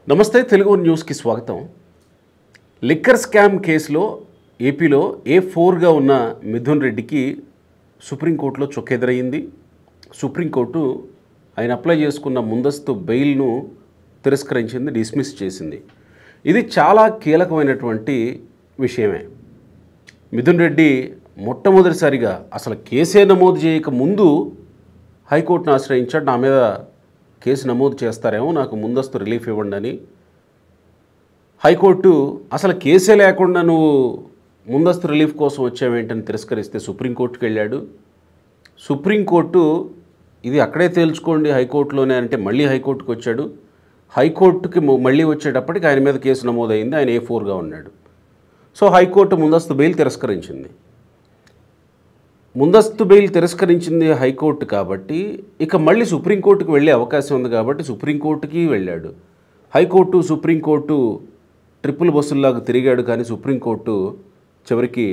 నమస్తే తెలుగు న్యూస్కి స్వాగతం. లిక్కర్ స్కామ్ కేసులో ఏపీలో A4గా ఉన్న మిథున్ రెడ్డికి సుప్రీంకోర్టులో చొక్కెదురయ్యింది. సుప్రీంకోర్టు ఆయన అప్లై చేసుకున్న ముందస్తు బెయిల్ను తిరస్కరించింది, డిస్మిస్ చేసింది. ఇది చాలా కీలకమైనటువంటి విషయమే. మిథున్ రెడ్డి మొట్టమొదటిసారిగా అసలు కేసే నమోదు చేయక ముందు హైకోర్టును ఆశ్రయించాడు. నా మీద కేసు నమోదు చేస్తారేమో, నాకు ముందస్తు రిలీఫ్ ఇవ్వండి అని. హైకోర్టు అసలు కేసే లేకుండా నువ్వు ముందస్తు రిలీఫ్ కోసం వచ్చావేంటని తిరస్కరిస్తే సుప్రీంకోర్టుకి వెళ్ళాడు. సుప్రీంకోర్టు ఇది అక్కడే తేల్చుకోండి హైకోర్టులోనే అంటే మళ్ళీ హైకోర్టుకు వచ్చాడు. హైకోర్టుకి మళ్ళీ వచ్చేటప్పటికి ఆయన మీద కేసు నమోదైంది. ఆయన A4గా ఉన్నాడు. సో హైకోర్టు ముందస్తు బెయిల్ తిరస్కరించింది. ముందస్తు బెయిల్ తిరస్కరించింది హైకోర్టు కాబట్టి ఇక మళ్ళీ సుప్రీంకోర్టుకు వెళ్ళే అవకాశం ఉంది కాబట్టి సుప్రీంకోర్టుకి వెళ్ళాడు. హైకోర్టు సుప్రీంకోర్టు ట్రిపుల్ బస్సుల్లాగా తిరిగాడు, కానీ సుప్రీంకోర్టు చివరికి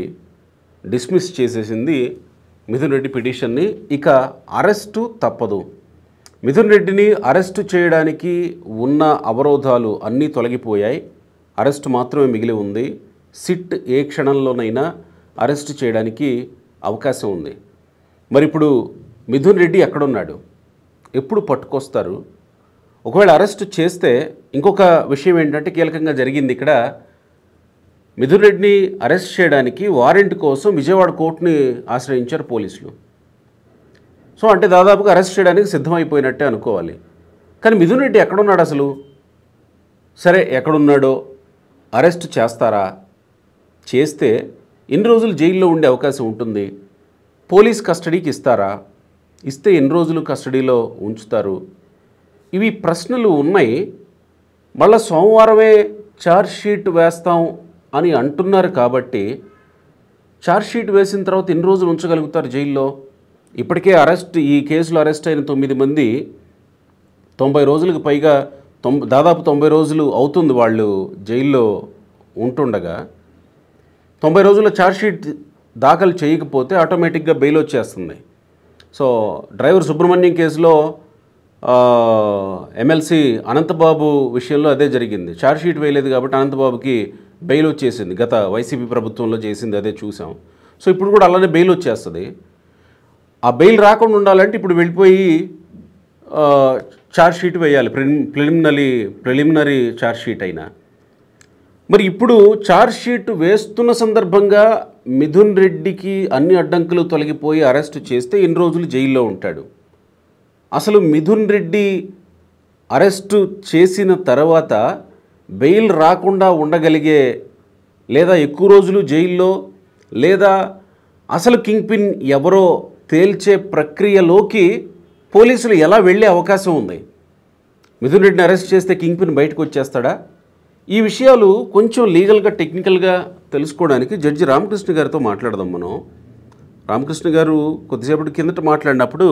డిస్మిస్ చేసేసింది మిథున్ రెడ్డి పిటిషన్ని. ఇక అరెస్టు తప్పదు. మిథున్ రెడ్డిని అరెస్టు చేయడానికి ఉన్న అవరోధాలు అన్నీ తొలగిపోయాయి. అరెస్టు మాత్రమే మిగిలి ఉంది. సిట్ ఏ క్షణంలోనైనా అరెస్టు చేయడానికి అవకాశం ఉంది. మరి ఇప్పుడు మిథున్ రెడ్డి ఎక్కడున్నాడు, ఎప్పుడు పట్టుకొస్తారు? ఒకవేళ అరెస్టు చేస్తే ఇంకొక విషయం ఏంటంటే కీలకంగా జరిగింది ఇక్కడ. మిథున్ రెడ్డిని అరెస్ట్ చేయడానికి వారెంట్ కోసం విజయవాడ కోర్టుని ఆశ్రయించారు పోలీసులు. సో అంటే దాదాపుగా అరెస్ట్ చేయడానికి సిద్ధమైపోయినట్టే అనుకోవాలి. కానీ మిథున్ రెడ్డి ఎక్కడున్నాడు అసలు? సరే, ఎక్కడున్నాడో అరెస్ట్ చేస్తారా? చేస్తే ఎన్ని రోజులు జైల్లో ఉండే అవకాశం ఉంటుంది? పోలీస్ కస్టడీకి ఇస్తారా? ఇస్తే ఎన్ని రోజులు కస్టడీలో ఉంచుతారు? ఇవి ప్రశ్నలు ఉన్నాయి. మళ్ళీ సోమవారమే ఛార్జ్షీట్ వేస్తాం అని అంటున్నారు కాబట్టి ఛార్జ్షీట్ వేసిన తర్వాత ఎన్ని రోజులు ఉంచగలుగుతారు జైల్లో? ఇప్పటికే ఈ కేసులో అరెస్ట్ అయిన 9 మంది 90 రోజులకు పైగా దాదాపు 90 రోజులు అవుతుంది వాళ్ళు జైల్లో ఉంటుండగా 90 రోజుల ఛార్జ్షీట్ దాఖలు చేయకపోతే ఆటోమేటిక్గా బెయిల్ వచ్చేస్తుంది. సో డ్రైవర్ సుబ్రహ్మణ్యం కేసులో ఎమ్మెల్సీ అనంతబాబు విషయంలో అదే జరిగింది. ఛార్జ్షీట్ వేయలేదు కాబట్టి అనంతబాబుకి బెయిల్ వచ్చేసింది. గత వైసీపీ ప్రభుత్వంలో చేసింది అదే చూసాం. సో ఇప్పుడు కూడా అలానే బెయిల్ వచ్చేస్తుంది. ఆ బెయిల్ రాకుండా ఉండాలంటే ఇప్పుడు వెళ్ళిపోయి ఛార్జ్షీట్ వేయాలి, ప్రిలిమినరీ ఛార్జ్షీట్ అయినా. మరి ఇప్పుడు ఛార్జ్షీట్ వేస్తున్న సందర్భంగా మిథున్ రెడ్డికి అన్ని అడ్డంకులు తొలగిపోయి అరెస్టు చేస్తే ఎన్ని రోజులు జైల్లో ఉంటాడు? అసలు మిథున్ రెడ్డి అరెస్టు చేసిన తర్వాత బెయిల్ రాకుండా ఉండగలిగే లేదా ఎక్కువ రోజులు జైల్లో లేదా అసలు కింగ్ పిన్ ఎవరో తేల్చే ప్రక్రియలోకి పోలీసులు ఎలా వెళ్ళే అవకాశం ఉంది? మిథున్ రెడ్డిని అరెస్ట్ చేస్తే కింగ్ పిన్ బయటకు వచ్చేస్తాడా? ఈ విషయాలు కొంచెం లీగల్గా టెక్నికల్గా తెలుసుకోవడానికి జడ్జి రామకృష్ణ గారితో మాట్లాడదాం మనం. రామకృష్ణ గారు కొద్దిసేపటి కిందట మాట్లాడినప్పుడు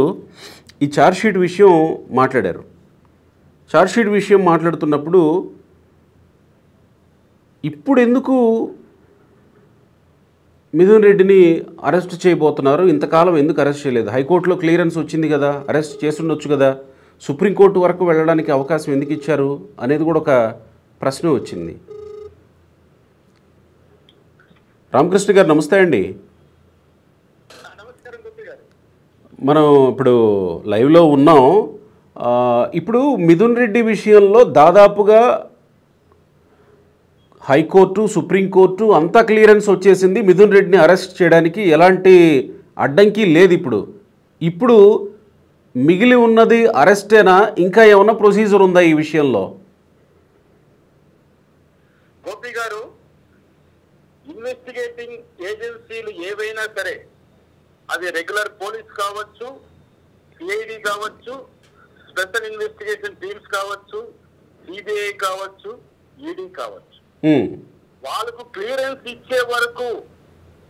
ఈ ఛార్జ్షీట్ విషయం మాట్లాడారు. ఛార్జ్షీట్ విషయం మాట్లాడుతున్నప్పుడు ఇప్పుడు ఎందుకు మిథున్ రెడ్డిని అరెస్ట్ చేయబోతున్నారు, ఇంతకాలం ఎందుకు అరెస్ట్ చేయలేదు? హైకోర్టులో క్లియరెన్స్ వచ్చింది కదా, అరెస్ట్ చేస్తుండొచ్చు కదా, సుప్రీంకోర్టు వరకు వెళ్ళడానికి అవకాశం ఎందుకు ఇచ్చారు అనేది కూడా ఒక ప్రశ్న వచ్చింది. రామకృష్ణ గారు నమస్తే అండి. మనం ఇప్పుడు లైవ్లో ఉన్నాం. ఇప్పుడు మిథున్ రెడ్డి విషయంలో దాదాపుగా హైకోర్టు సుప్రీంకోర్టు అంతా క్లియరెన్స్ వచ్చేసింది. మిథున్ రెడ్డిని అరెస్ట్ చేయడానికి ఎలాంటి అడ్డంకి లేదు. ఇప్పుడు మిగిలి ఉన్నది అరెస్టేనా, ఇంకా ఏమన్నా ప్రొసీజర్ ఉందా ఈ విషయంలో? గోపి గారు, ఇన్వెస్టిగేటింగ్ ఏజెన్సీలు ఏవైనా సరే, అది రెగ్యులర్ పోలీస్ కావచ్చు, సిఐడి కావచ్చు, స్పెషల్ ఇన్వెస్టిగేషన్ టీమ్స్ కావచ్చు, సిబిఐ కావచ్చు, ఈడీ కావచ్చు, వాళ్ళకు క్లియరెన్స్ ఇచ్చే వరకు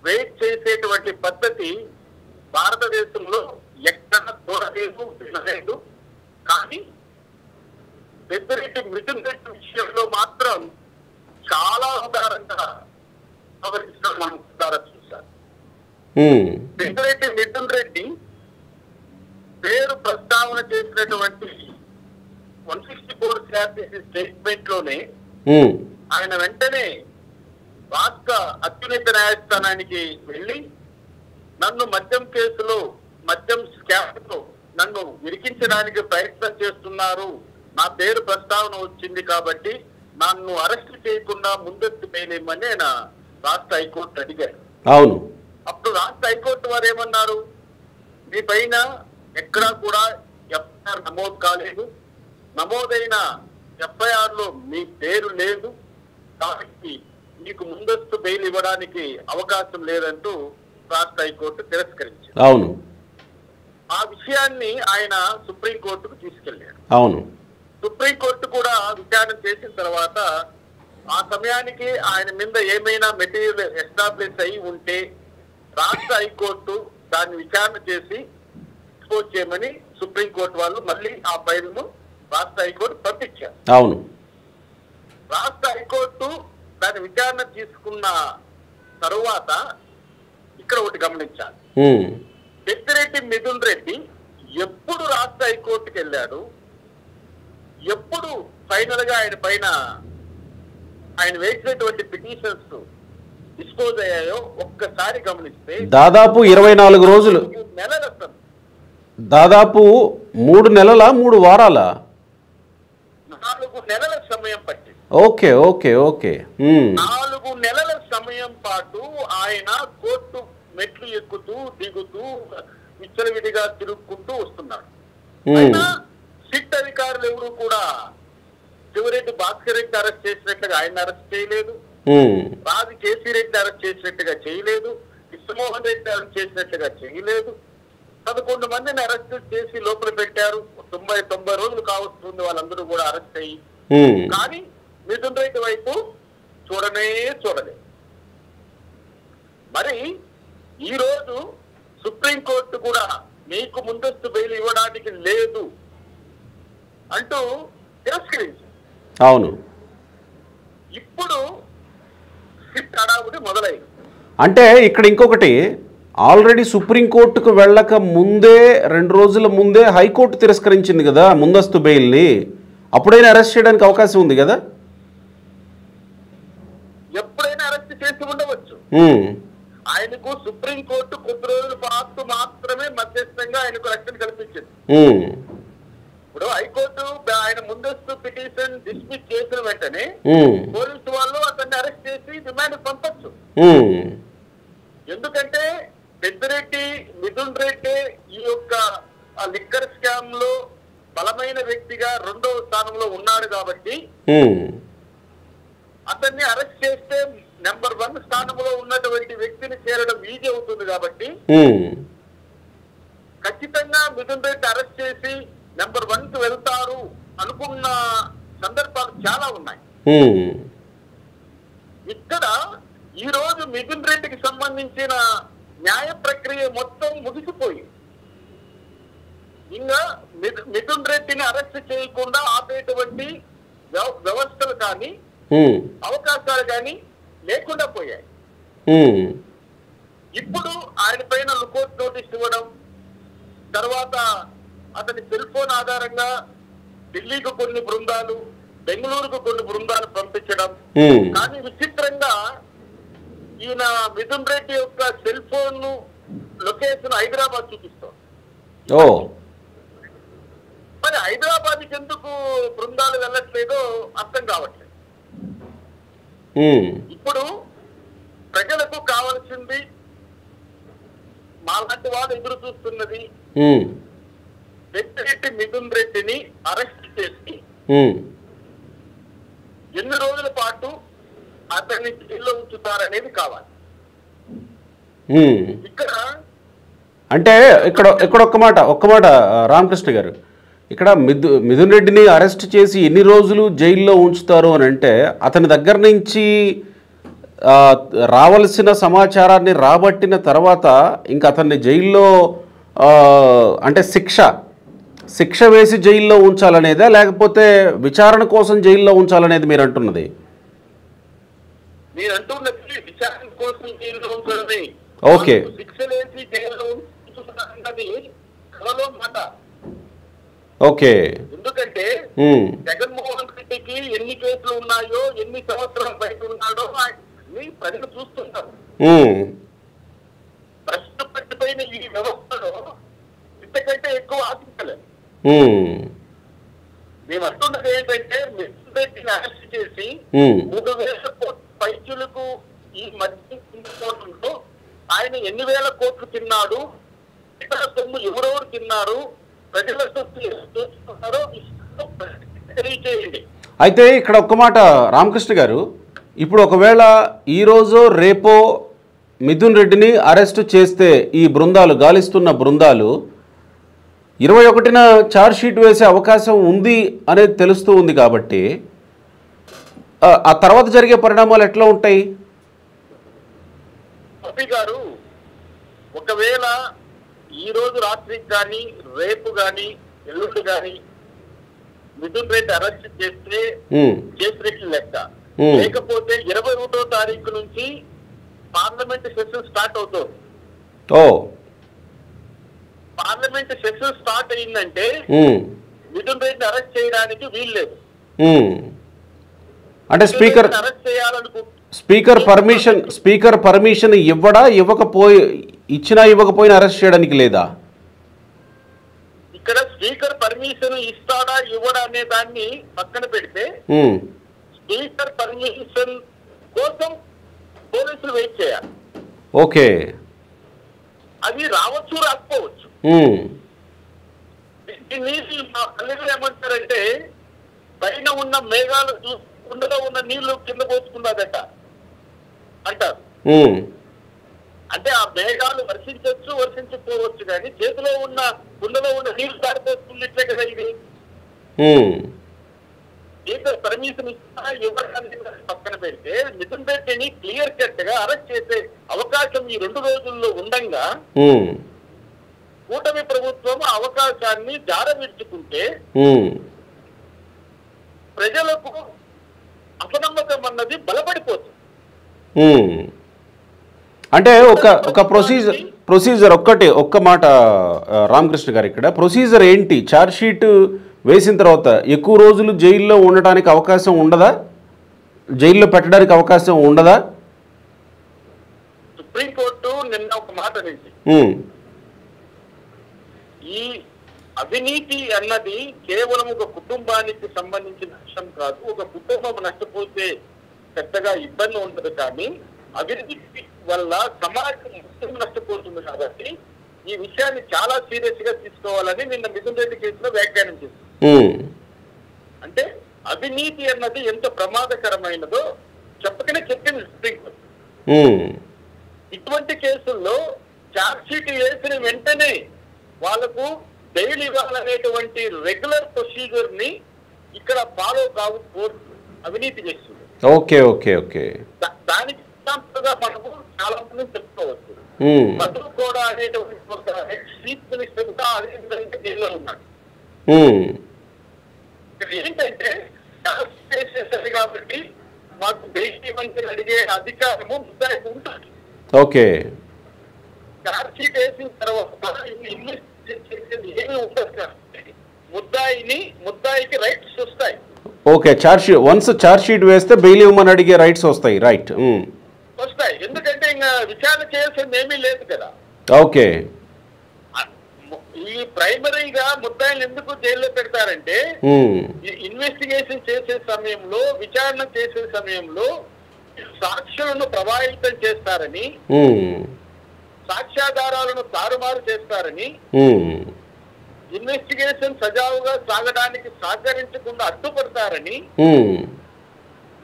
వెయిట్ చేసేటువంటి పద్ధతి భారతదేశంలో ఎక్కడ చూడలేదు, వినలేదు. కానీ పెద్దిరెడ్డి మిథున్ రెడ్డి విషయంలో మాత్రం చాలా ఉదారంగా మనం చూశారు. పెద్దిరెడ్డి మిథున్ రెడ్డి పేరు ప్రస్తావన చేసినటువంటి 164 ఏపీసీఆర్టీసీ స్టేట్మెంట్ లోనే ఉమ్, ఆయన వెంటనే రాష్ట్ర అత్యున్నత న్యాయస్థానానికి వెళ్లి నన్ను మద్యం కేసులో మద్యం స్కామ్ లో నన్ను ఇరికించడానికి ప్రయత్నం చేస్తున్నారు, నా పేరు ప్రస్తావన వచ్చింది కాబట్టి నన్ను అరెస్ట్ చేయకుండా ముందస్తు వేయలేమని ఆయన రాష్ట్ర హైకోర్టు అడిగారు. అవును. అప్పుడు రాష్ట్ర హైకోర్టు వారు ఏమన్నారు, మీ పైన ఎక్కడా కూడా ఎఫ్ఐఆర్ నమోదు కాలేదు, నమోదైన ఎఫ్ఐఆర్ లో మీ పేరు లేదు కాబట్టి మీకు ముందస్తు బెయిల్ ఇవ్వడానికి అవకాశం లేదంటూ రాష్ట్ర హైకోర్టు తిరస్కరించింది. అవును. ఆ విషయాన్ని ఆయన సుప్రీంకోర్టుకు తీసుకెళ్లారు. అవును. సుప్రీంకోర్టు కూడా విచారణ చేసిన తర్వాత ఆ సమయానికి ఆయన మీద ఏమైనా మెటీరియల్ ఎస్టాబ్లిష్ అయి ఉంటే రాష్ట్ర హైకోర్టు దాన్ని విచారణ చేసి ఎక్స్పోజ్ చేయమని సుప్రీంకోర్టు వాళ్ళు మళ్ళీ ఆ ఫైల్ను రాష్ట్ర హైకోర్టు పంపించారు. అవును. రాష్ట్ర హైకోర్టు దాని విచారణ తీసుకున్న తరువాత ఇక్కడ ఒకటి గమనించాలి. ఉమ్, పెద్దిరెడ్డి మిథున్ రెడ్డి ఎప్పుడు రాష్ట్ర హైకోర్టుకి వెళ్ళాడు, ఎప్పుడు ఫైనల్ గా ఆయన పైన ఆయన వేసినటువంటి పిటిషన్స్ డిస్పోజ్ అయ్యాయో ఒక్కసారి గమనిస్తే దాదాపు 24 రోజులు, నెలల అసలు దాదాపు 3 నెలల 3 వారాల 4 నెలల సమయం పట్టింది. Okay okay okay. ఉమ్, 4 నెలల సమయం పాటు ఆయన కోర్టు మెట్లు ఎక్కుతూ దిగుతూ విచ్చలవిడిగా తిరుగుకుంటూ వస్తున్నాడు. ఉమ్, అయినా సిట్ అధికారులు ఎవరు కూడా శివరెడ్డి భాస్కర్ రెడ్డి అరెస్ట్ చేసినట్లుగా ఆయన అరెస్ట్ చేయలేదు, ఉమ్, రాజు కేసీ రెడ్డి అరెస్ట్ చేసినట్టుగా చేయలేదు, కృష్ణమోహన్ రెడ్డి అరెస్ట్ చేసినట్టుగా చేయలేదు. 11 మందిని అరెస్ట్ చేసి లోపల పెట్టారు. 90 రోజులు కావస్తుంది వాళ్ళందరూ కూడా అరెస్ట్ అయ్యి. ఉమ్, కానీ మిథున్ రెడ్డి వైపు చూడలేదు. మరి ఈ రోజు సుప్రీంకోర్టు కూడా మీకు ముందస్తు బెయిల్ ఇవ్వడానికి లేదు అంటూ తిరస్కరించింది. అవును. ఇప్పుడు సిట్ హడావుడి మొదలైంది. అంటే ఇక్కడ ఇంకొకటి, ఆల్రెడీ సుప్రీంకోర్టుకు వెళ్ళక ముందే 2 రోజుల ముందే హైకోర్టు తిరస్కరించింది కదా ముందస్తు బెయిల్ని, అప్పుడైనా అరెస్ట్ చేయడానికి అవకాశం ఉంది కదా. ఎప్పుడైనా అరెస్ట్ చేసి ఉండవచ్చు. ఉమ్, ఆయనకు సుప్రీంకోర్టు కొద్ది రోజుల పాటు మాత్రమే మధ్యస్థంగా ఆయనకు రక్షణ కల్పించింది. ఉమ్, ఇప్పుడు హైకోర్టు ఆయన ముందస్తు పిటిషన్ డిస్మిస్ చేసిన వెంటనే ఉమ్, పోలీసు వాళ్ళు అతన్ని అరెస్ట్ చేసి రిమాండ్ పంపొచ్చు. ఉమ్, ఎందుకంటే పెద్దిరెడ్డి మిథున్ రెడ్డి ఈ యొక్క లిక్కర్ స్కామ్ లో బలమైన వ్యక్తిగా 2వ స్థానంలో ఉన్నాడు కాబట్టి ఉమ్, అతన్ని అరెస్ట్ చేస్తే నెంబర్ 1 స్థానంలో ఉన్నటువంటి వ్యక్తిని చేరడం ఈజీ అవుతుంది కాబట్టి ఉమ్, ఖచ్చితంగా మిథున్ రెడ్డి అరెస్ట్ చేసి నెంబర్ 1కి వెళ్తారు అనుకున్న సందర్భాలు చాలా ఉన్నాయి. ఉమ్, ఇక్కడ ఈ రోజు మిథున్ రెడ్డికి సంబంధించిన న్యాయ ప్రక్రియ మొత్తం ముగిసిపోయి ఇంకా మిథున్ రెడ్డిని అరెస్ట్ చేయకుండా ఆపేటువంటి వ్యవస్థలు కానీ ఉమ్, అవకాశాలు కానీ లేకుండా పోయాయి. ఉమ్, ఇప్పుడు ఆయన పైన లుకౌట్ నోటీస్ ఇవ్వడం, తర్వాత అతని సెల్ ఫోన్ ఆధారంగా ఢిల్లీకి కొన్ని బృందాలు, బెంగళూరుకు కొన్ని బృందాలు పంపించడం. ఉమ్, కానీ విచిత్రంగా ఈయన మిథున్ రెడ్డి యొక్క సెల్ ఫోన్ లొకేషన్ హైదరాబాద్ చూపిస్తాం. ఓ, మరి హైదరాబాద్కి ఎందుకు బృందాలు వెళ్ళట్లేదో అర్థం కావట్లేదు. ఉమ్, ఇప్పుడు ప్రజలకు కావాల్సింది, మాలాంటి వాళ్ళు ఎదురు చూస్తున్నది, ఉమ్, పెద్దిరెడ్డి మిథున్ రెడ్డిని అరెస్ట్ చేసి ఉమ్, ఎన్ని రోజుల పాటు అతన్ని జైల్లో ఉంచుతారనేది కావాలి. ఉమ్. ఇక్కడ అంటే ఇక్కడ ఒక్క మాట రామకృష్ణ గారు, ఇక్కడ మిథున్ రెడ్డిని అరెస్ట్ చేసి ఎన్ని రోజులు జైల్లో ఉంచుతారు అని అంటే అతని దగ్గర నుంచి రావాల్సిన సమాచారాన్ని రాబట్టిన తర్వాత ఇంకా అతన్ని జైల్లో అంటే శిక్ష వేసి జైల్లో ఉంచాలనేదా, లేకపోతే విచారణ కోసం జైల్లో ఉంచాలనేది మీరు అంటున్నది? నేను అంటున్నది విచారణ కోసం జైల్లో ఉంచడమే. ఓకే. శిక్ష వేసి జైల్లో ఉంచుతున్నది కలలో మాట. ఓకే. ఎందుకంటే జగన్మోహన్ రెడ్డికి ఎన్ని కేసులు ఉన్నాయో, ఎన్ని సంవత్సరాలు బయట ఉన్నాడో అని ప్రజలు చూస్తున్నారు. ప్రశ్న పట్టిపోయిన ఈ వ్యవస్థలో ఇంతకంటే ఎక్కువ ఆశించలేదు. మేము అంటున్నది ఏంటంటే, మిథున్ రెడ్డిని అరెస్ట్ చేసి 3,000 కోట్ల పైచులకు ఈ మధ్య కోట్లతో ఆయన ఎన్ని వేల కోట్లు తిన్నాడు, ఇతర సొమ్ము ఎవరెవరు తిన్నారు, ప్రజల సొత్తు తెలియచేయండి. అయితే ఇక్కడ ఒక్క మాట రామకృష్ణ గారు, ఇప్పుడు ఒకవేళ ఈరోజు రేపో మిథున్ రెడ్డిని అరెస్ట్ చేస్తే ఈ బృందాలు, గాలిస్తున్న బృందాలు 21న ఛార్జ్ షీట్ వేసే అవకాశం ఉంది అనేది తెలుస్తూ ఉంది. కాబట్టి ఆ తర్వాత జరిగే పరిణామాలు ఎట్లా ఉంటాయి? గారు, ఒకవేళ ఈ రోజు రాత్రికి కానీ, రేపు కానీ, ఎల్లుండి కానీ మిథున్ రెడ్డి అరెస్ట్ చేస్తే చేసినట్లు లెక్క. లేకపోతే 21వ తారీఖు నుంచి పార్లమెంట్ సెషన్ స్టార్ట్ అవుతుంది. పార్లమెంట్ సెషన్ స్టార్ట్ అయిందంటే మిథున్ రెడ్డి అరెస్ట్ చేయడానికి వీల్లేదు. అంటే స్పీకర్ పర్మిషన్ ఇచ్చినా ఇవ్వకపోయినా అరెస్ట్ చేయడానికి లేదా? ఇక్కడ స్పీకర్ పర్మిషన్ ఇస్తాడా ఇవ్వడా అనే దాన్ని పక్కన పెడితే, స్పీకర్ పర్మిషన్ కోసం పోలీసులు వెయిట్ చేయాలి. ఓకే, అది రావచ్చు, రాకపోవచ్చు. దీన్ని మా పల్లెలు ఏమంటారంటే, పైన ఉన్న మేఘాలు కుండలో ఉన్న నీళ్లు కింద పోసుకున్నదట అంటారు. అంటే ఆ మేఘాలు వర్షించవచ్చు, వర్షించకపోవచ్చు, కానీ చేతిలో ఉన్న కుండలో ఉన్న నీళ్లు దారిపోతున్నట్లే కదా ఇది. పర్మిషన్ ఇస్తా ఇవ్వడానికి పక్కన పెడితే, మిథున్ రెడ్డిని క్లియర్ కట్ గా అరెస్ట్ చేసే అవకాశం ఈ 2 రోజుల్లో ఉండంగా కూటమి ప్రభుత్వం అవకాశాన్ని జారవిడ్చుకుంటే ప్రజలకు అపనమ్మకం అన్నది బలపడిపోతుంది. అంటే ఒక ప్రొసీజర్ ఒక్క మాట రామకృష్ణ గారు, ఇక్కడ ప్రొసీజర్ ఏంటి? ఛార్జ్ షీట్ వేసిన తర్వాత ఎక్కువ రోజులు జైల్లో ఉండడానికి అవకాశం ఉండదా? జైల్లో పెట్టడానికి అవకాశం ఉండదా? సుప్రీంకోర్టు నిన్న ఒక మాట నుంచి, ఈ అవినీతి అన్నది కేవలం ఒక కుటుంబానికి సంబంధించిన విషయం కాదు. ఒక కుటుంబం నష్టపోతే పెద్దగా ఇబ్బంది ఉంటుంది, కానీ అవినీతి వల్ల సమాజం మొత్తం నష్టపోతుంది. కాబట్టి ఈ విషయాన్ని చాలా సీరియస్ గా తీసుకోవాలని నిన్న మిథున్ రెడ్డి కేసులో వ్యాఖ్యానం చేసింది. అంటే అవినీతి అన్నది ఎంత ప్రమాదకరమైనదో చెప్పకనే చెప్పింది సుప్రీంకోర్టు. ఇటువంటి కేసుల్లో ఛార్జ్ షీట్ వేసిన వెంటనే వాళ్లకు బెయిల్ ఇవ్వాలనేటువంటి రెగ్యులర్ ప్రొసీజర్ ని ఇక్కడ ఫాలో కావు కోర్టు అవినీతి చేస్తుంది. ఓకే ఓకే ఓకే దానికి మనము చాలా మంది చెప్పుకోవచ్చు. మధు కూడా అనేటువంటి ఒక చీఫ్ మినిస్టర్ కూడా అదే విధంగా జైల్లో ఉన్నాడు. ఏంటంటే చేసేసరి కాబట్టి మాకు బెయిల్ ఇవ్వని అడిగే అధికారము ముద్దాయికి ఉంటుంది. ఓకే, ఛార్జ్ షీట్ వేసిన తర్వాత ఏమి ఉండదు కాబట్టి ముద్దాయికి రైట్స్ వస్తాయి. ఓకే, వన్స్ ఛార్జ్ షీట్ వేస్తే బెయిల్ ఇవ్వమని అడిగే రైట్స్ వస్తాయి. రైట్, వస్తాయి. ఎందుకంటే ఇంకా విచారణ చేయాల్సింది ఏమీ లేదు కదా. ఓకే, ఈ ప్రైమరీగా ముద్దాయిలు ఎందుకు జైల్లో పెడతారంటే, ఇన్వెస్టిగేషన్ చేసే సమయంలో, విచారణ చేసే సమయంలో సాక్ష్యాలను ప్రభావితం చేస్తారని, సాక్ష్యాధారాలను తారుమారు చేస్తారని, ఇన్వెస్టిగేషన్ సజావుగా సాగడానికి సహకరించకుండా అడ్డుపడతారని,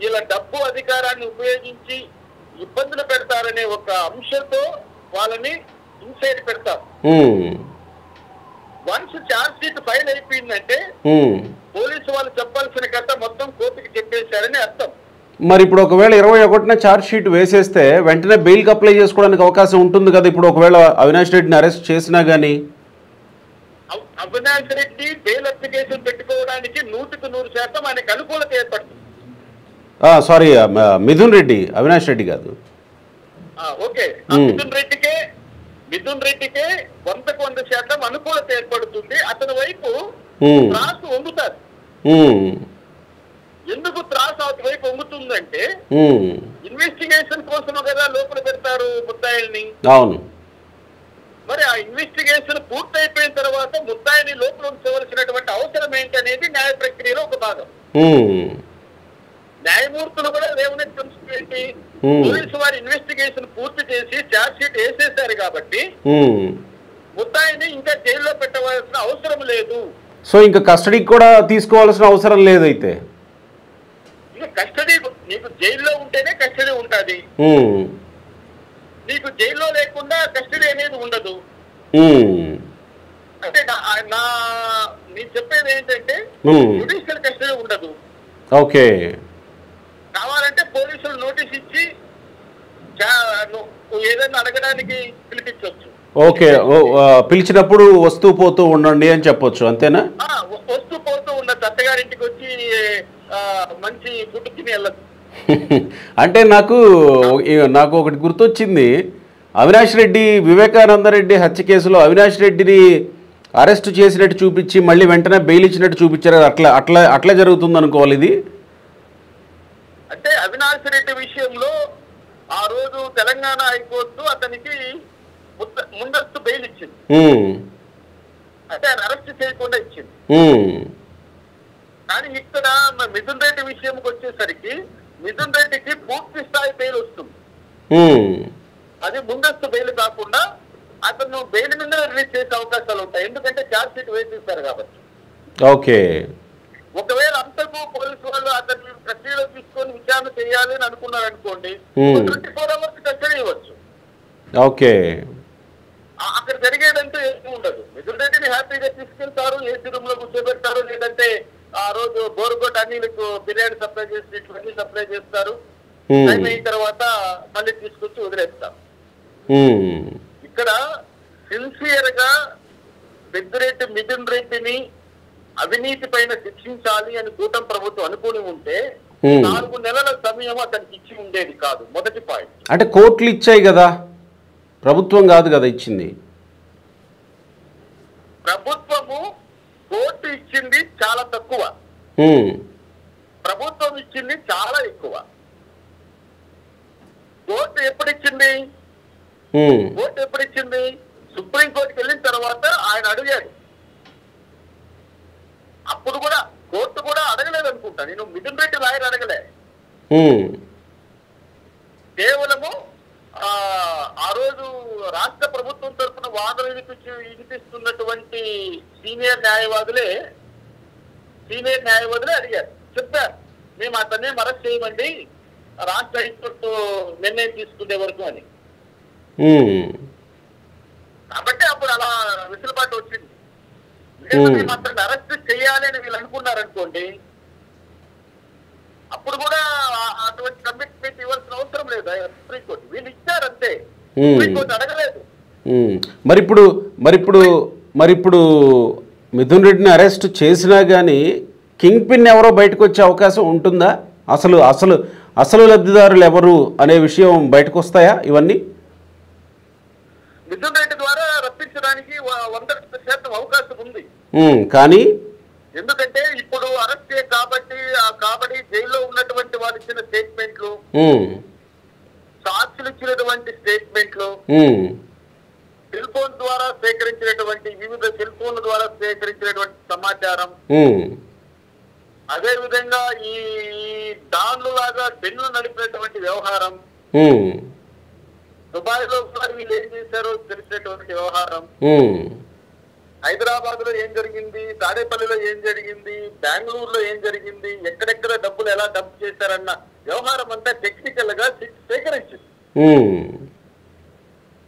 ఇలా డబ్బు అధికారాన్ని ఉపయోగించి ఇబ్బందులు పెడతారనే ఒక అంశంతో వాళ్ళని ఇన్సైడ్ పెడతారు. వన్స్ ఛార్జ్ షీట్ ఫైల్ అయిపోయిందంటే పోలీసు వాళ్ళు చెప్పాల్సిన కథ మొత్తం కోర్టుకి చెప్పేశారని అర్థం. మరి ఇప్పుడు ఒకవేళ 21న ఛార్జ్ షీట్ వేసేస్తే వెంటనే బెయిల్కి అప్లై చేసుకోవడానికి అవకాశం ఉంటుంది కదా. ఇప్పుడు ఒకవేళ అవినాష్ రెడ్డిని అరెస్ట్ చేసినా గానీ అవినాష్ రెడ్డి బెయిల్ అప్లికేషన్ పెట్టుకోవడానికి 100% ఆయనకు అనుకూలత ఏర్పడుతుంది. సారీ, మిథున్ రెడ్డి, అవినాష్ రెడ్డి కాదు. ఓకే, మిథున్ రెడ్డికే 100% అనుకూలత ఏర్పడుతుంది. అతని వైపు రాసు వండుతారు. ఎందుకు త్రాసు అటువైపు పొంగుతుందంటే ఉమ్, ఇన్వెస్టిగేషన్ కోసం కదా లోపల పెడతారు ముద్దాయిల్ని. అవును. మరి ఆ ఇన్వెస్టిగేషన్ పూర్తయిపోయిన తర్వాత ముద్దాయిని లోపల ఉంచవలసినటువంటి అవసరం ఏంటి అనేది న్యాయ ప్రక్రియలో ఒక భాగం. ఉమ్, న్యాయమూర్తులు కూడా లేవనెత్తులు ఏంటి, Hmm. పోలీసు వారి ఇన్వెస్టిగేషన్ పూర్తి చేసి ఛార్జ్ షీట్ వేసేసారు కాబట్టి ఉమ్. ముద్దాయిని ఇంకా జైల్లో పెట్టవలసిన అవసరం లేదు. సో ఇంకా కస్టడీకి కూడా తీసుకోవాల్సిన అవసరం లేదైతే. ఇక కస్టడీ నీకు జైల్లో ఉంటేనే కస్టడీ ఉంటుంది, ఉమ్, నీకు జైల్లో లేకుండా కస్టడీ అనేది ఉండదు. ఉమ్, అంటే నేను చెప్పేది ఏంటంటే ఉమ్, జ్యుడిషియల్ కస్టడీ ఉండదు. ఓకే. కావాలంటే పోలీసులు నోటీస్ ఇచ్చి ఏదైనా అడగడానికి పిలిపించవచ్చు. ఓకే. పిలిచినప్పుడు వస్తూ పోతూ ఉండండి అని చెప్పొచ్చు, అంతేనా? వస్తూ పోతూ ఉన్న అత్తగారింటికి వచ్చి మంచి ఫుడ్ తిని వెళ్ళదు. అంటే నాకు ఒకటి గుర్తొచ్చింది. అవినాష్ రెడ్డి, వివేకానంద రెడ్డి హత్య కేసులో అవినాష్ రెడ్డిని అరెస్ట్ చేసినట్టు చూపించి మళ్ళీ వెంటనే బెయిల్ ఇచ్చినట్టు చూపించారు. అట్లా అట్లా అట్లా జరుగుతుంది అనుకోవాలి ఇది. అంటే అవినాష్ రెడ్డి విషయంలో ఆ రోజు తెలంగాణ హైకోర్టు అతనికి ముందస్తు బెయిల్ ఇచ్చింది, అంటే ఆయన అరెస్ట్ చేయకుండా ఇచ్చింది. కానీ ఇక్కడ మిథున్ రెడ్డి విషయంకి వచ్చేసరికి మిథున్ రెడ్డికి పూర్తి స్థాయి బెయిల్ వస్తుంది. అది ముందస్తు బెయిల్ కాకుండా అతను బెయిల్ మీద రిలీజ్ చేసే అవకాశాలు ఉంటాయి, ఎందుకంటే ఛార్జ్ షీట్ వేసేస్తారు కాబట్టి. ఓకే. ఒకవేళ అంతకు పోలీసు వాళ్ళు అతన్ని కస్టడీలో తీసుకొని విచారణ చేయాలి అని అనుకున్నారు అనుకోండి, 24 hours కస్టడీ ఇవ్వచ్చు. ఓకే. అక్కడ జరిగేదంటూ ఏమీ ఉండదు. మిథున్ రెడ్డిని హ్యాపీగా తీసుకెళ్తారు, ఏసీ రూమ్ లో కూర్చోబెడతారు, లేదంటే ఆ రోజు బోరుగొట్ట అన్నిలకు బిర్యానీ సప్లై చేసి ఇవన్నీ సప్లై చేస్తారు. టైం అయిన తర్వాత మళ్ళీ తీసుకొచ్చి వదిలేస్తారు. ఇక్కడ సిన్సియర్ గా పెద్దిరెడ్డి మిథున్ రెడ్డిని అవినీతి పైన శిక్షించాలి అని కూటమి ప్రభుత్వం అనుకుని ఉంటే 4 నెలల సమయం అతనికి ఇచ్చి ఉండేది కాదు. మొదటి పాయింట్. అంటే కోర్టులు ఇచ్చాయి కదా, ప్రభుత్వం కాదు కదా ఇచ్చింది. ప్రభుత్వము కోర్టు ఇచ్చింది చాలా తక్కువ, ప్రభుత్వం ఇచ్చింది చాలా ఎక్కువ. కోర్టు ఎప్పుడిచ్చింది? సుప్రీంకోర్టుకి వెళ్ళిన తర్వాత ఆయన అడిగాడు. అప్పుడు కూడా కోర్టు కూడా అడగలేదు అనుకుంటా, నేను మిథున్ రెడ్డి లాయర్ అడగలే. కేవలము ఆ రోజు రాష్ట్ర ప్రభుత్వం తరఫున వాదన వినిపిస్తున్నటువంటి సీనియర్ న్యాయవాదులే అడిగారు, చెప్పారు మేము అతన్నే అరెస్ట్ చేయమండి రాష్ట్ర హైకోర్టు నిర్ణయం తీసుకునే వరకు అని. కాబట్టి అప్పుడు అలా విసులుబాటు వచ్చింది. మేము అతన్ని అరెస్ట్ చేయాలి అని వీళ్ళు అనుకున్నారనుకోండి, అప్పుడు కూడా అటువంటి కమిట్మెంట్ ఇవ్వాల్సిన అవసరం లేదు సుప్రీంకోర్టు. వీళ్ళు ఇచ్చారంతే, సుప్రీంకోర్టు అడగలేదు. మరిప్పుడు మిథున్ రెడ్డిని అరెస్ట్ చేసినా కానీ కింగ్ పిన్ ఎవరో బయటకు వచ్చే అవకాశం ఉంటుందా? అసలు లబ్ధిదారులు ఎవరు అనే విషయం బయటకు వస్తాయా ఇవన్నీ? మిథున్ రెడ్డి ద్వారా రప్పించడానికి 100% అవకాశం ఉంది. కానీ ఎందుకంటే ఇప్పుడు అరెస్ట్ కాబట్టి జైల్లో ఉన్నటువంటి వాళ్ళు ఇచ్చిన స్టేట్మెంట్లు, సాక్షులు ఇచ్చినటువంటి స్టేట్మెంట్లు, సెల్ ఫోన్ ద్వారా సేకరించినటువంటి వివిధ సెల్ ఫోన్ల ద్వారా సేకరించినటువంటి సమాచారం, అదే విధంగా ఈ డాన్లు లాగా డెన్లు నడిపినటువంటి వ్యవహారం, దుబాయ్ లో వీళ్ళు ఏం చేశారో తెలిసినటువంటి వ్యవహారం, హైదరాబాద్ లో ఏం జరిగింది, తాడేపల్లిలో ఏం జరిగింది, బెంగళూరులో ఏం జరిగింది, ఎక్కడెక్కడ డబ్బులు ఎలా డంప్ చేశారన్న వ్యవహారం అంతా టెక్నికల్ గా సేకరించింది.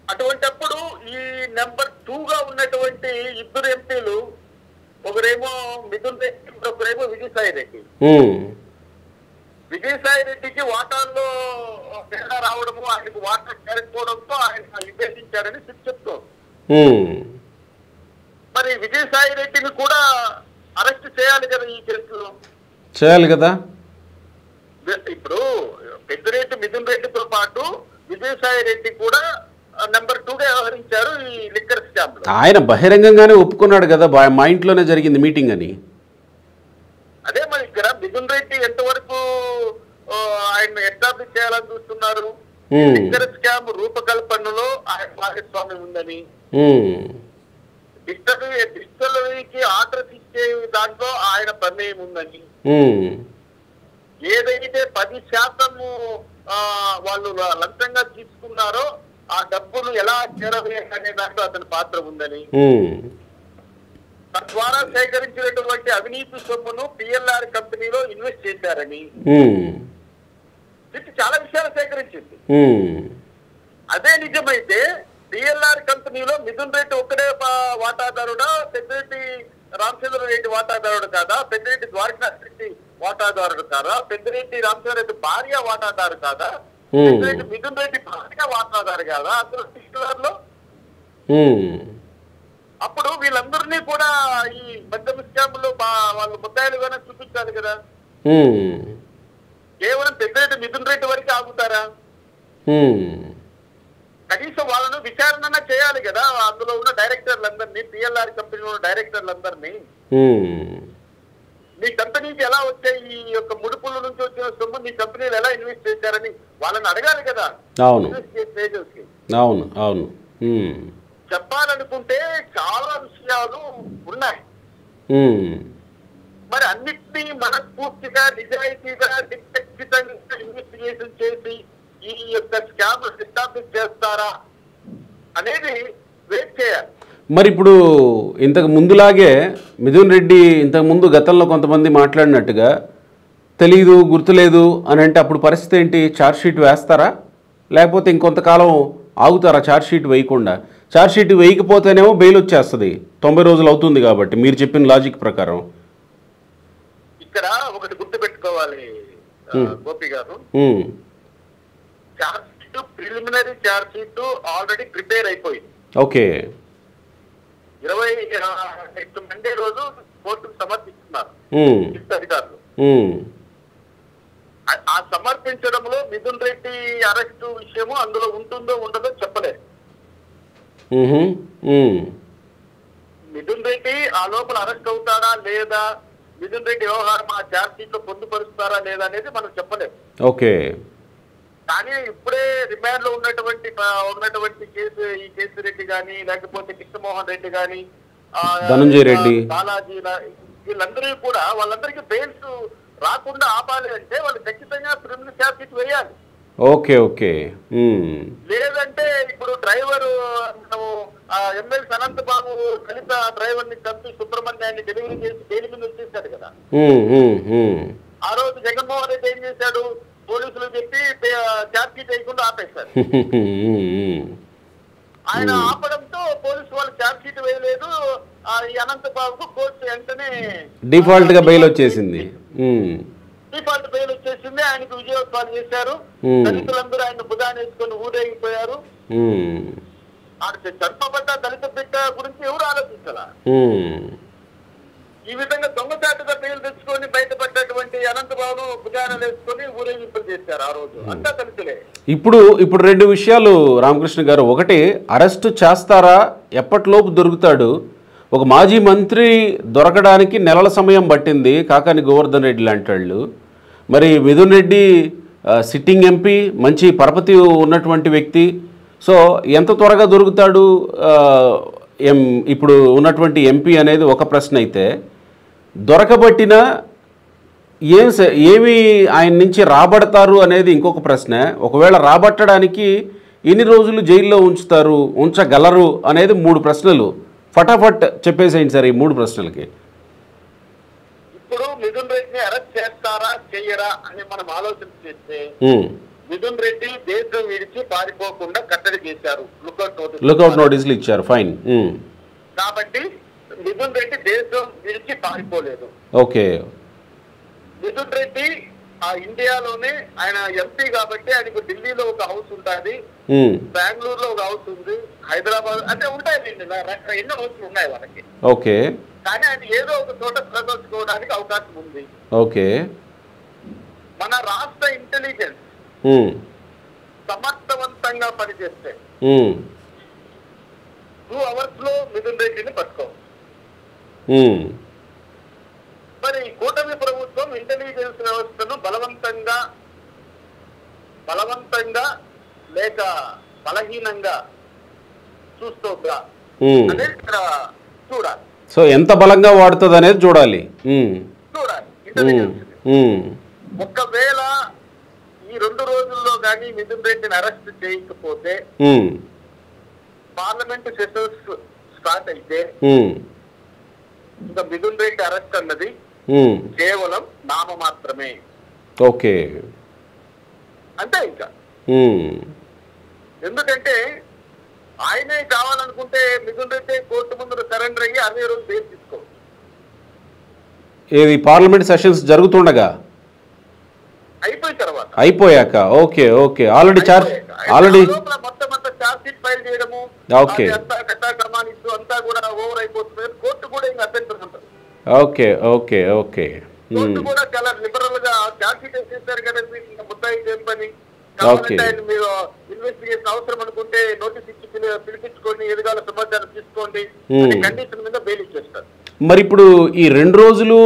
అటువంటిప్పుడు ఈ నెంబర్ 2 గా ఉన్నటువంటి ఇద్దరు ఎంపీలు, ఒకరేమో మిథున్ రెడ్డి, ఒకరేమో విజయసాయి రెడ్డి. విజయసాయి రెడ్డికి వాటాల్లో తేడా రావడము, ఆయనకు వాటర్ చేరకపోవడంతో ఆయన నిర్దేశించారని చెప్తారు. మరి విజయసాయి రెడ్డిని కూడా అరెస్ట్ చేయాలి కదా ఈ కేసులో. చేయాలి కదా. ఇప్పుడు పెద్దిరెడ్డి మిథున్ రెడ్డితో పాటు విజయసాయి రెడ్డి కూడా నెంబర్ 2 గా వ్యవహరించారు ఈ లిక్కర్ స్కామ్ లో. ఆయన బహిరంగంగానే ఒప్పుకున్నాడు కదా, మా ఇంట్లోనే జరిగింది మీటింగ్ అని. అదే మరి ఇక్కడ మిథున్ రెడ్డి ఎంతవరకు ఆయన ఎస్టాబ్లిష్ చేయాలని చూస్తున్నారు. లిక్కర్ స్కామ్ రూపకల్పనలో ఆయన భాగస్వామ్యం ఉందని, డిస్టిలరీకి ఆర్డర్స్ ఇచ్చే దాంట్లో ఆయన ప్రమేయం ఉందని, ఏదైతే 10% వాళ్ళు లంచంగా తీసుకున్నారో ఆ డబ్బును ఎలా చేరవేయాలనే దాంట్లో అతని పాత్ర ఉందని, తద్వారా సేకరించినటువంటి అవినీతి సొమ్మును పిఎల్ఆర్ కంపెనీలో ఇన్వెస్ట్ చేశారని, ఇది చాలా విషయాలు సేకరించింది. అదే నిజమైతే పిఎల్ఆర్ కంపెనీలో మిథున్ రెడ్డి ఒక్కడే వాటాదారుడా, పెద్దిరెడ్డి రామచంద్ర రెడ్డి వాటాదారుడు కాదా, పెద్దిరెడ్డి ద్వారకానాథ్ రెడ్డి వాటాదారుడు కాదా, పెద్దిరెడ్డి రామచంద్ర రెడ్డి భార్య వాటాదారు కాదా, పెద్దిరెడ్డి మిథున్ రెడ్డి భార్య వాటాదారు కాదా అందులో లో? అప్పుడు వీళ్ళందరినీ కూడా ఈ మద్యం స్కామ్ లో వాళ్ళు ముద్దాయిలుగానే చూపించాలి కదా. కేవలం పెద్దిరెడ్డి మిథున్ రెడ్డి వరకు ఆగుతారా? కనీసం వాళ్ళను విచారణ చేయాలి కదా. అందులో ఉన్న డైరెక్టర్లందరినీ, పిఎల్ఆర్ కంపెనీలో ఉన్న డైరెక్టర్లందరినీ, మీ కంపెనీకి ఎలా వచ్చాయి, ఈ యొక్క ముడుపుల నుంచి వచ్చిన సొమ్ము మీ కంపెనీలు ఎలా ఇన్వెస్ట్ చేశారని వాళ్ళని అడగాలి కదా. అవును అవును చెప్పాలనుకుంటే చాలా విషయాలు ఉన్నాయి. మరి అన్నిటినీ మనస్ఫూర్తిగా నిజాయితీగా ఖచ్చితంగా ఇన్వెస్టిగేషన్ చేసి ఈ యొక్క స్కామ్ ఎస్టాబ్లిష్ చేస్తారా అనేది వెయిట్ చేయాలి. మరి ఇప్పుడు ఇంతకు ముందులాగే మిథున్ రెడ్డి ఇంతకు ముందు గతంలో కొంతమంది మాట్లాడినట్టుగా తెలీదు, గుర్తులేదు అని అంటే అప్పుడు పరిస్థితి ఏంటి? ఛార్జ్షీట్ వేస్తారా, లేకపోతే ఇంకొంతకాలం ఆగుతారా ఛార్జ్షీట్ వేయకుండా? ఛార్జ్షీట్ వేయకపోతేనేమో బెయిల్ వచ్చేస్తుంది, 90 రోజులు అవుతుంది కాబట్టి మీరు చెప్పిన లాజిక్ ప్రకారం. ఇక్కడ ఒకటి గుర్తుపెట్టుకోవాలి గోపి గారు, charge sheet preliminary charge sheet already prepare అయిపోయింది. ఓకే, 28 మండే రోజు కోర్టుకు సమర్పిస్తున్నారు అధికారులు. ఆ సమర్పించడంలో మిథున్ రెడ్డి అరెస్టు విషయము అందులో ఉంటుందో ఉండదో చెప్పలేదు. మిథున్ రెడ్డి ఆ లోపల అరెస్ట్ అవుతాడా లేదా, మిథున్ రెడ్డి వ్యవహారం ఆ ఛార్జ్షీట్ లో పొందుపరుస్తారా లేదా అనేది మనం చెప్పలేదు. ఓకే, కానీ ఇప్పుడే రిమాండ్ లో ఉన్నటువంటి ఈ కేసు రెడ్డి గాని, లేకపోతే కృష్ణమోహన్ రెడ్డి గాని, ధనంజయ రెడ్డి, బాలాజీ, వీళ్ళందరూ కూడా వాళ్ళందరికీ బెయిల్స్ రాకుండా ఆపాలి అంటే వాళ్ళు ఖచ్చితంగా ప్రిలిమినరీ ఛార్జ్షీట్ వేయాలి. Okay okay. లేదంటే ఇప్పుడు డ్రైవర్ ఎమ్మెల్సీ అనంత బాబు దళిత డ్రైవర్ ని చంపి సుబ్రహ్మణ్యాన్ని డెలివరీ చేసి బెయిల్ మీద వచ్చేసాడు కదా. ఆ రోజు జగన్మోహన్ రెడ్డి ఏం చేశాడు, పోలీసులు చెప్పి ఛార్జ్షీట్ వేయకుండా ఆపేశారు. ఆయన ఆపడంతో పోలీసు వాళ్ళు ఛార్జ్షీట్ వేయలేదు. ఈ అనంత బాబుకు కోర్టు వెంటనే డిఫాల్ట్ గా బెయిల్ వచ్చేసింది. డిఫాల్ట్ బెయిల్ వచ్చేసింది. ఆయనకు విజయోత్సవాలు చేశారు. దళితులందరూ ఆయన భుజాన్ని వేసుకొని ఊరేగిపోయారు. చంపబడ్డ దళిత బిడ్డ గురించి ఎవరు ఆలోచించాలా? ఈ విధంగా దొంగచాటుగా బెయిల్ తెచ్చుకొని బయటపడ్డటువంటి అనంతబాబును భుజాన్ని వేసుకొని ఊరేగింపులు చేశారు ఆ రోజు. అంతా దళితులే. ఇప్పుడు 2 విషయాలు రామకృష్ణ గారు. ఒకటి, అరెస్ట్ చేస్తారా, ఎప్పటిలోపు దొరుకుతాడు? ఒక మాజీ మంత్రి దొరకడానికి నెలల సమయం పట్టింది కాకాని గోవర్ధన్ రెడ్డి లాంటి వాళ్ళు. మరి మిథున్ రెడ్డి సిట్టింగ్ ఎంపీ, మంచి పరపతి ఉన్నటువంటి వ్యక్తి. సో ఎంత త్వరగా దొరుకుతాడు ఇప్పుడు ఉన్నటువంటి ఎంపీ అనేది ఒక ప్రశ్న అయితే, దొరకబట్టినా ఏమి ఆయన నుంచి రాబడతారు అనేది ఇంకొక ప్రశ్న. ఒకవేళ రాబట్టడానికి ఎన్ని రోజులు జైల్లో ఉంచగలరు అనేది 3 ప్రశ్నలు. ఫటాఫట్ చెప్పేసేయండి సార్ ఈ 3 ప్రశ్నలకి. ఇప్పుడు మిథున్ రెడ్డిని అరెస్ట్ చేస్తారా చెయ్యరా అని మనం ఆలోచన చేస్తే, మిథున్ రెడ్డి దేశం విడిచి పారిపోకుండా కట్టడి చేశారు, లుకౌట్ నోటీసులు ఇచ్చారు, ఫైన్. కాబట్టి మిథున్ రెడ్డి దేశం విడిచి పారిపోలేదు. ఓకే, మిథున్ రెడ్డి ఇండియాలోనే ఆయన ఎంపీ కాబట్టి ఆయనకు ఢిల్లీలో ఒక హౌస్ ఉంటుంది, బెంగళూరులో ఒక హౌస్ ఉంది, హైదరాబాద్ అంటే ఉంటాయి, ఎన్నో హౌస్లు ఉన్నాయి వాళ్ళకి. ఓకే, కానీ ఆయన ఏదో ఒక చోట ప్రదర్శించుకోవడానికి అవకాశం ఉంది. ఓకే, మన రాష్ట్ర ఇంటెలిజెన్స్ సమర్థవంతంగా పనిచేస్తే 2 hours లో మిథున్ రెడ్డిని పట్టుకోవచ్చు. మరి కూటమి ప్రభుత్వం ఇంటెలిజెన్స్ వ్యవస్థను బలవంతంగా బలవంతంగా లేక బలహీనంగా చూస్తోందా ఉమ్. అనేది ఇక్కడ చూడాలి. సో ఎంత బలంగా వాడుతుంది అనేది చూడాలి. చూడాలి ఇంటెలిజెన్స్. ఉమ్. ఒకవేళ ఈ 2 రోజుల్లో కానీ మిథున్ రెడ్డిని అరెస్ట్ చేయకపోతే ఉమ్. పార్లమెంట్ సెషన్స్ స్టార్ట్ అయితే ఉమ్. ఇంకా మిథున్ రెడ్డి అరెస్ట్ అన్నది ఉమ్. కేవలం నామ మాత్రమే. ఓకే. అంతే ఇంకా. ఉమ్. ఎందుకంటే ఆయనే కావాలనుకుంటే మిథున్ రెడ్డి కోర్టు ముందు సరెండర్ అయ్యి అదే రోజు బెయిల్ తీసుకోవచ్చు. ఏది పార్లమెంట్ సెషన్స్ జరుగుతుండగా అయిపోయిన తర్వాత అయిపోయాక? Okay okay. ఆల్రెడీ లోపల మొత్తం అంతా ఛార్జ్ షీట్ ఫైల్ చేయడము ఓకే అంతా కట్టాక్రమానిస్తూ అంతా కూడా ఓవర్ అయిపోతుంది. కోర్టు కూడా ఇంకా అభ్యంతరం ఉంటుంది. Okay okay okay. కోర్టు కూడా చాలా లిబరల్ గా ఛార్జ్ షీట్ వేసేసారు కదా, ఇంకా ముద్దాయి ఏం పని కావాలంటే ఆయన మీరు ఇన్వెస్టిగేషన్ అవసరం అనుకుంటే నోటీస్ ఇచ్చి పిలిపించుకోండి, ఎదుగాల సమాచారం తీసుకోండి కండిషన్ మీద బెయిల్ ఇచ్చేస్తారు. మరి ఇప్పుడు ఈ 2 రోజులు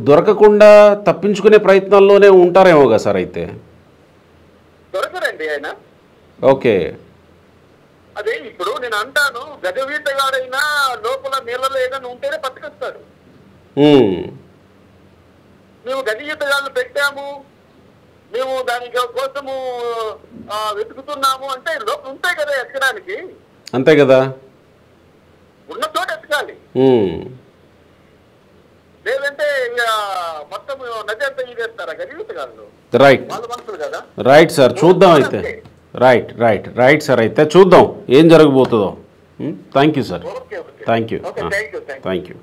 దొరకకుండా తప్పించుకునే ప్రయత్నాల్లోనే ఉంటారేమో కదా సార్? అయితే దొరకరండి ఆయన. ఓకే. అదే ఇప్పుడు నేను అంటాను, గజవీతగాడైనా లోపల నీళ్ళలో ఏదైనా ఉంటేనే పట్టుకొస్తాడు. మేము గజవీతగాళ్ళను పెట్టాము, మేము దాని కోసము వెతుకుతున్నాము అంటే లోపల ఉంటాయి కదా ఎక్కడానికి. అంతే కదా, ఉన్న చోట ఎతకాలి. లేదంటే మొత్తం నది అంతా ఇదేస్తారా గజవీతగాళ్ళు? రైట్ వాళ్ళ మనుషులు కదా. రైట్ సార్, చూద్దాం అయితే. రైట్ రైట్ రైట్ సార్, అయితే చూద్దాం ఏం జరగబోతుందో. Thank you sir. Okay okay thank you okay thank you thank you.